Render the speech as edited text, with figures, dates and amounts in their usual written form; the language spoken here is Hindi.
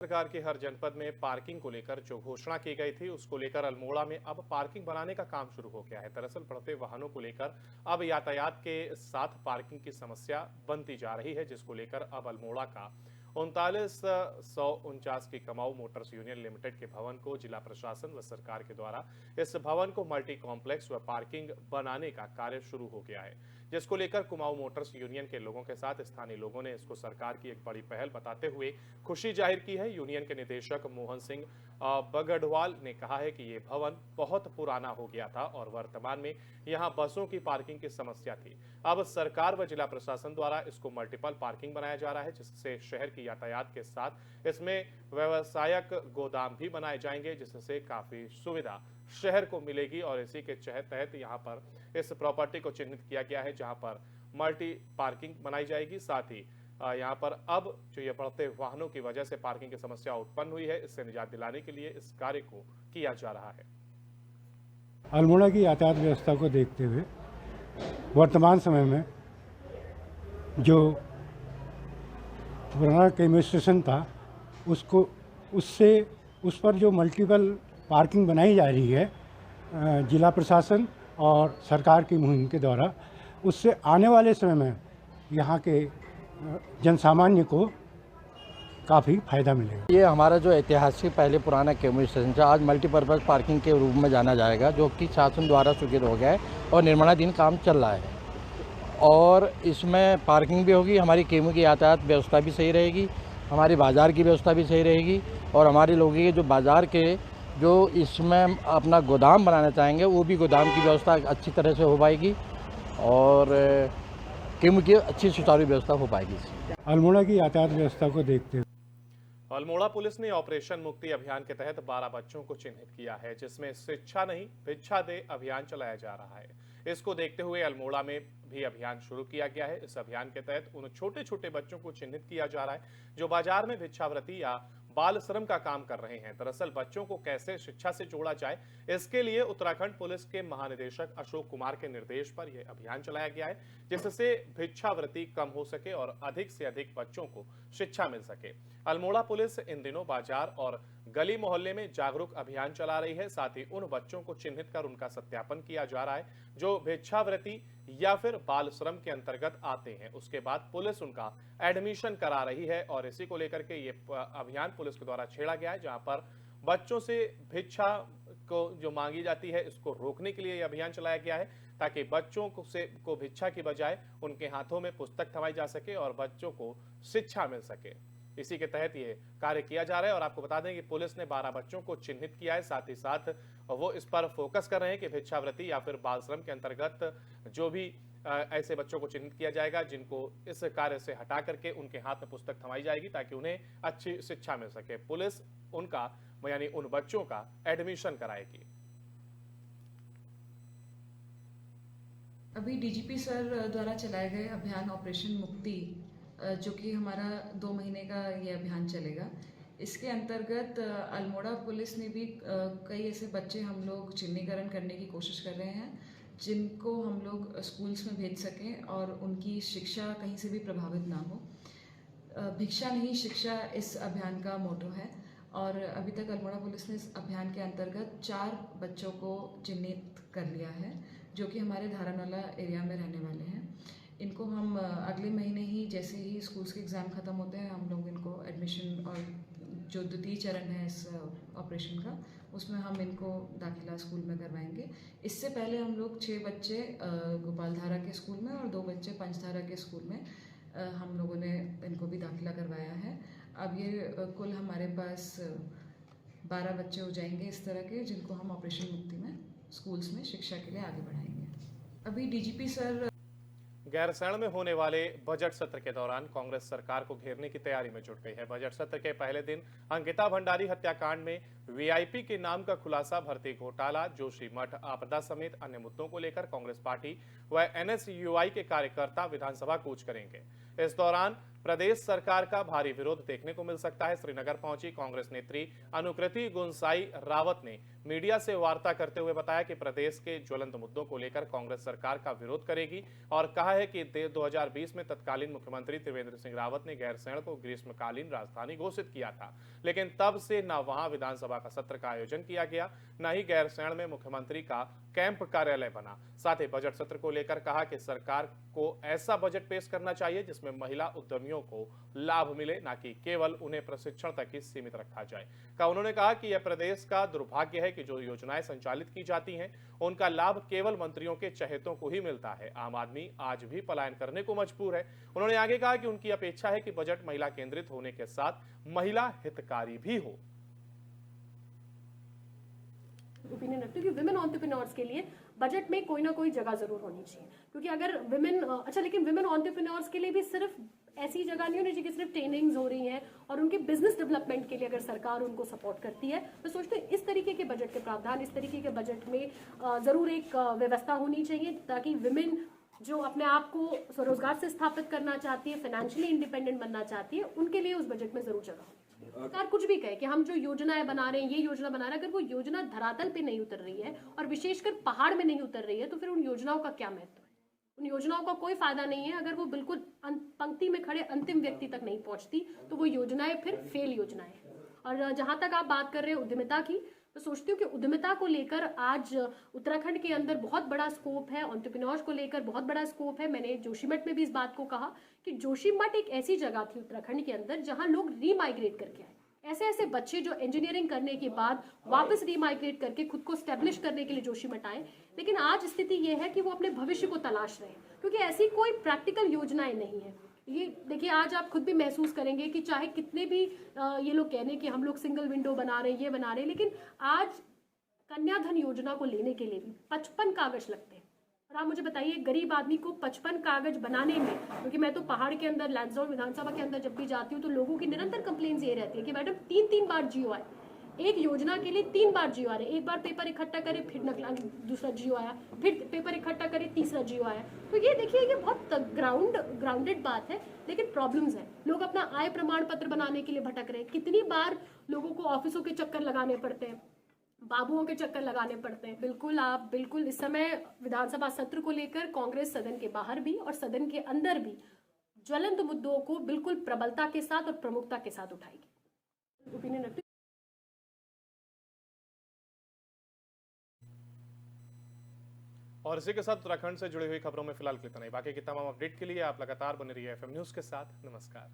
सरकार की हर जनपद में पार्किंग को लेकर जो घोषणा की गई थी उसको लेकर अल्मोड़ा में अब पार्किंग बनाने का काम शुरू हो गया है। दरअसल बढ़ते वाहनों को लेकर अब यातायात के साथ पार्किंग की समस्या बनती जा रही है, जिसको लेकर अब अल्मोड़ा का 3949 की कमाऊ मोटर्स यूनियन लिमिटेड के भवन को जिला प्रशासन व सरकार के द्वारा इस भवन को मल्टी कॉम्प्लेक्स व पार्किंग बनाने का कार्य शुरू हो गया है, जिसको लेकर कुमाऊं मोटर्स यूनियन के लोगों के साथ स्थानीय लोगों ने इसको सरकार की एक बड़ी पहल बताते हुए खुशी जाहिर की है। यूनियन के निदेशक मोहन सिंह बगड़वाल ने कहा है कि ये भवन बहुत पुराना हो गया था और वर्तमान में यहाँ बसों की पार्किंग की समस्या थी। अब सरकार व जिला प्रशासन द्वारा इसको मल्टीपल पार्किंग बनाया जा रहा है, जिससे शहर की यातायात के साथ इसमें व्यवसायिक गोदाम भी बनाए जाएंगे, जिससे काफी सुविधा शहर को मिलेगी। और इसी के तहत यहाँ पर इस प्रॉपर्टी को चिन्हित किया गया है, जहां पर मल्टी पार्किंग बनाई जाएगी। साथ ही यहाँ पर अब जो ये बढ़ते वाहनों की वजह से पार्किंग की समस्या उत्पन्न हुई है, इससे निजात दिलाने के लिए इस कार्य को किया जा रहा है। अल्मोड़ा की यातायात व्यवस्था को देखते हुए वर्तमान समय में जो पुराना केमियो स्टेशन था उस पर जो मल्टीपल पार्किंग बनाई जा रही है जिला प्रशासन और सरकार की मुहिम के द्वारा, उससे आने वाले समय में यहाँ के जनसामान्य को काफ़ी फायदा मिलेगा। ये हमारा जो ऐतिहासिक पहले पुराना केमियो स्टेशन था, आज मल्टीपर्पज़ पार्किंग के रूप में जाना जाएगा, जो कि शासन द्वारा स्वीकृत हो गया है और निर्माणाधीन काम चल रहा है। और इसमें पार्किंग भी होगी, हमारी केमियो की यातायात व्यवस्था भी सही रहेगी, हमारी बाज़ार की व्यवस्था भी सही रहेगी और हमारे लोगों के जो बाज़ार के जो इसमें अपना गोदाम बनाना चाहेंगे वो भी गोदाम की व्यवस्था अच्छी तरह से हो पाएगी और केमियो की अच्छी सुचारू व्यवस्था हो पाएगी। अल्मोड़ा की यातायात व्यवस्था को देखते हुए अल्मोड़ा पुलिस ने ऑपरेशन मुक्ति अभियान के तहत 12 बच्चों को चिन्हित किया है, जिसमें शिक्षा नहीं भिक्षा दे अभियान चलाया जा रहा है। इसको देखते हुए अल्मोड़ा में भी अभियान शुरू किया गया है। इस अभियान के तहत उन छोटे छोटे बच्चों को चिन्हित किया जा रहा है जो बाजार में भिक्षावृत्ति या बाल श्रम का काम कर रहे हैं। दरअसल बच्चों को कैसे शिक्षा से जोड़ा जाए, इसके लिए उत्तराखंड पुलिस के महानिदेशक अशोक कुमार के निर्देश पर यह अभियान चलाया गया है, जिससे भिक्षावृत्ति कम हो सके और अधिक से अधिक बच्चों को शिक्षा मिल सके। अल्मोड़ा पुलिस इन दिनों बाजार और गली मोहल्ले में जागरूक अभियान चला रही है। साथ ही उन बच्चों को चिन्हित कर उनका सत्यापन किया जा रहा है जो भिक्षावृत्ति या फिर बाल श्रम के अंतर्गत आते हैं। उसके बाद पुलिस उनका एडमिशन करा रही है और इसी को लेकर के ये अभियान पुलिस के द्वारा छेड़ा गया है, जहां पर बच्चों से भिक्षा को जो मांगी जाती है इसको रोकने के लिए यह अभियान चलाया गया है, ताकि बच्चों को भिक्षा की बजाय उनके हाथों में पुस्तक थमाई जा सके और बच्चों को शिक्षा मिल सके। इसी के तहत ये कार्य किया जा रहा है। और आपको बता दें कि पुलिस ने 12 बच्चों को चिन्हित किया है, साथ ही साथ वो इस पर फोकस कर रहे हैं कि भिक्षावृत्ति या फिर बाल श्रम के अंतर्गत जो भी ऐसे बच्चों को चिन्हित किया जाएगा जिनको इस कार्य से हटा करके उनके हाथ में पुस्तक थमाई जाएगी, ताकि उन्हें अच्छी शिक्षा मिल सके। पुलिस उनका यानी उन बच्चों का एडमिशन कराएगी। अभी डीजीपी सर द्वारा चलाए गए अभियान ऑपरेशन मुक्ति, जो कि हमारा 2 महीने का ये अभियान चलेगा, इसके अंतर्गत अल्मोड़ा पुलिस ने भी कई ऐसे बच्चे हम लोग चिन्हीकरण करने की कोशिश कर रहे हैं जिनको हम लोग स्कूल्स में भेज सकें और उनकी शिक्षा कहीं से भी प्रभावित ना हो। भिक्षा नहीं शिक्षा इस अभियान का मोटो है और अभी तक अल्मोड़ा पुलिस ने इस अभियान के अंतर्गत 4 बच्चों को चिन्हित कर लिया है जो कि हमारे धारानाला एरिया में रहने वाले हैं। इनको हम अगले महीने ही जैसे ही स्कूल्स के एग्ज़ाम ख़त्म होते हैं हम लोग इनको एडमिशन और जो द्वितीय चरण है इस ऑपरेशन का उसमें हम इनको दाखिला स्कूल में करवाएंगे। इससे पहले हम लोग 6 बच्चे गोपालधारा के स्कूल में और 2 बच्चे पंचधारा के स्कूल में हम लोगों ने इनको भी दाखिला करवाया है। अब ये कुल हमारे पास 12 बच्चे हो जाएंगे इस तरह के जिनको हम ऑपरेशन मुक्ति में स्कूल्स में शिक्षा के लिए आगे बढ़ाएंगे। अभी डीजीपी सर गैरसैंण में होने वाले बजट सत्र के दौरान कांग्रेस सरकार को घेरने की तैयारी में जुट गई है। बजट सत्र के पहले दिन अंकिता भंडारी हत्याकांड में वीआईपी के नाम का खुलासा, भर्ती घोटाला, जोशीमठ आपदा समेत अन्य मुद्दों को लेकर कांग्रेस पार्टी व एनएसयूआई के कार्यकर्ता विधानसभा कूच करेंगे। इस दौरान प्रदेश सरकार का भारी विरोध देखने को मिल सकता है। श्रीनगर पहुंची कांग्रेस नेत्री अनुकृति गुंसाई रावत ने मीडिया से वार्ता करते हुए बताया कि प्रदेश के ज्वलंत मुद्दों को लेकर कांग्रेस सरकार का विरोध करेगी और कहा है कि 2020 में तत्कालीन मुख्यमंत्री त्रिवेंद्र सिंह रावत ने गैरसैंण को ग्रीष्मकालीन राजधानी घोषित किया था, लेकिन तब से न वहां विधानसभा का सत्र का आयोजन किया गया, न ही गैरसैंण में मुख्यमंत्री का कैंप कार्यालय बना। साथ ही बजट सत्र को लेकर कहा कि सरकार को ऐसा बजट पेश करना चाहिए जिसमें महिला उद्यमियों को लाभ मिले, न कि केवल उन्हें प्रशिक्षण तक ही सीमित रखा जाए। उन्होंने कहा कि यह प्रदेश का दुर्भाग्य है कि जो योजनाएं संचालित की जाती हैं उनका लाभ केवल मंत्रियों के चहेतों को ही मिलता है। आम आदमी आज भी पलायन करने को मजबूर है। उन्होंने आगे कहा कि उनकी अपेक्षा है कि बजट महिला केंद्रित होने के साथ महिला हितकारी भी हो। ओपिनियन रखती हूँ कि विमेन एंटरप्रेन्योर्स के लिए बजट में कोई ना कोई जगह जरूर होनी चाहिए, क्योंकि अगर लेकिन विमेन एंटरप्रेन्योर्स के लिए भी सिर्फ ऐसी जगह नहीं होनी चाहिए कि सिर्फ ट्रेनिंग्स हो रही हैं और उनके बिजनेस डेवलपमेंट के लिए अगर सरकार उनको सपोर्ट करती है तो सोचते हैं इस तरीके के बजट के प्रावधान, इस तरीके के बजट में ज़रूर एक व्यवस्था होनी चाहिए ताकि विमेन जो अपने आप को स्वरोजगार से स्थापित करना चाहती है, फाइनेंशियली इंडिपेंडेंट बनना चाहती है, उनके लिए उस बजट में जरूर जगह होनी चाहिए। सरकार कुछ भी कहे कि हम जो योजनाएं बना रहे हैं, ये योजना बना रहे हैं, अगर वो योजना धरातल पे नहीं उतर रही है और विशेषकर पहाड़ में नहीं उतर रही है तो फिर उन योजनाओं का क्या महत्व है? उन योजनाओं का कोई फायदा नहीं है अगर वो बिल्कुल पंक्ति में खड़े अंतिम व्यक्ति तक नहीं पहुंचती, तो वो योजनाएं फिर फेल योजनाएं हैं। और जहां तक आप बात कर रहे हैं उद्यमिता की, तो सोचती हूँ कि उद्यमिता को लेकर आज उत्तराखंड के अंदर बहुत बड़ा स्कोप है, एंटरप्रेन्योर्स को लेकर बहुत बड़ा स्कोप है। मैंने जोशीमठ में भी इस बात को कहा कि जोशीमठ एक ऐसी जगह थी उत्तराखंड के अंदर जहाँ लोग रीमाइग्रेट करके आए। ऐसे ऐसे बच्चे जो इंजीनियरिंग करने के बाद वापस रीमाइग्रेट करके खुद को स्टैब्लिश करने के लिए जोशीमठ आए, लेकिन आज स्थिति ये है कि वो अपने भविष्य को तलाश रहे हैं क्योंकि ऐसी कोई प्रैक्टिकल योजनाएं नहीं है। ये देखिए, आज आप खुद भी महसूस करेंगे कि चाहे कितने भी ये लोग कहने कि हम लोग सिंगल विंडो बना रहे हैं, ये बना रहे हैं, लेकिन आज कन्याधन योजना को लेने के लिए भी 55 कागज लगते हैं। और आप मुझे बताइए, गरीब आदमी को 55 कागज बनाने में, क्योंकि मैं तो पहाड़ के अंदर लैंसडाउन विधानसभा के अंदर जब भी जाती हूँ तो लोगों की निरंतर कंप्लेंट्स ये रहती है कि मैडम 3 बार जियो आए, एक योजना के लिए 3 बार जियो आ रहे, एक बार पेपर इकट्ठा करे फिर दूसरा जियो आया, फिर पेपर इकट्ठा करे तीसरा जियो आया। तो ये देखिए, ये बहुत ग्राउंडेड बात है, लेकिन प्रॉब्लम्स है। लोग अपना आय प्रमाण पत्र बनाने के लिए भटक रहे हैं। कितनी बार लोगों को ऑफिसों के चक्कर लगाने पड़ते हैं, बाबुओं के चक्कर लगाने पड़ते हैं। बिल्कुल इस समय विधानसभा सत्र को लेकर कांग्रेस सदन के बाहर भी और सदन के अंदर भी ज्वलंत मुद्दों को बिल्कुल प्रबलता के साथ और प्रमुखता के साथ उठाएगी। ओपिनियन रखती। और इसी के साथ उत्तराखंड से जुड़ी हुई खबरों में फिलहाल इतना ही। बाकी की तमाम अपडेट के लिए आप लगातार बने रहिए FM न्यूज के साथ। नमस्कार।